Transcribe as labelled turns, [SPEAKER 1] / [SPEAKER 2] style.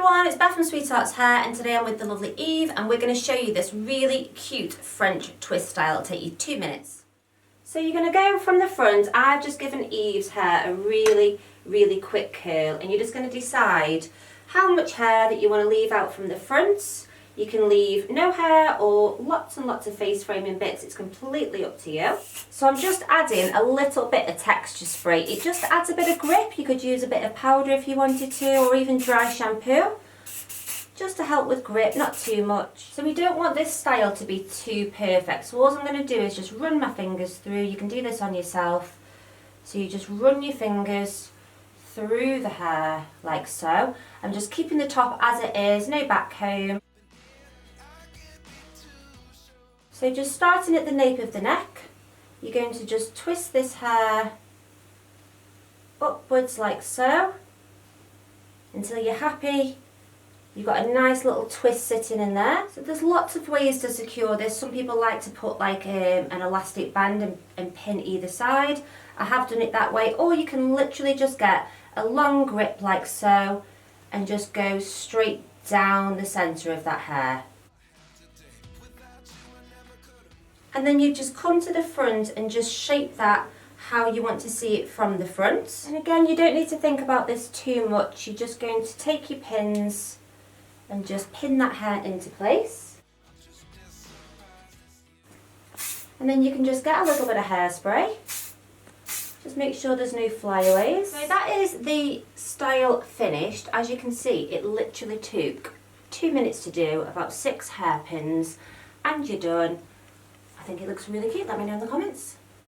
[SPEAKER 1] everyone, it's Beth from Sweetheart's Hair, and today I'm with the lovely Eve and we're going to show you this really cute French twist style. It'll take you 2 minutes. So you're going to go from the front. I've just given Eve's hair a really quick curl, and you're just going to decide how much hair that you want to leave out from the front. You can leave no hair or lots and lots of face framing bits, it's completely up to you. So I'm just adding a little bit of texture spray. It just adds a bit of grip. You could use a bit of powder if you wanted to, or even dry shampoo, just to help with grip, not too much. So we don't want this style to be too perfect. So all I'm going to do is just run my fingers through. You can do this on yourself. So you just run your fingers through the hair like so. I'm just keeping the top as it is, no back comb. So just starting at the nape of the neck, you're going to just twist this hair upwards like so until you're happy. You've got a nice little twist sitting in there. So there's lots of ways to secure this. Some people like to put like an elastic band and pin either side. I have done it that way, or you can literally just get a long grip like so and just go straight down the centre of that hair. And then you just come to the front and just shape that how you want to see it from the front. And again, you don't need to think about this too much. You're just going to take your pins and just pin that hair into place. And then you can just get a little bit of hairspray. Just make sure there's no flyaways. So that is the style finished. As you can see, it literally took 2 minutes to do, about 6 hairpins, and you're done. I think it looks really cute. Let me know in the comments.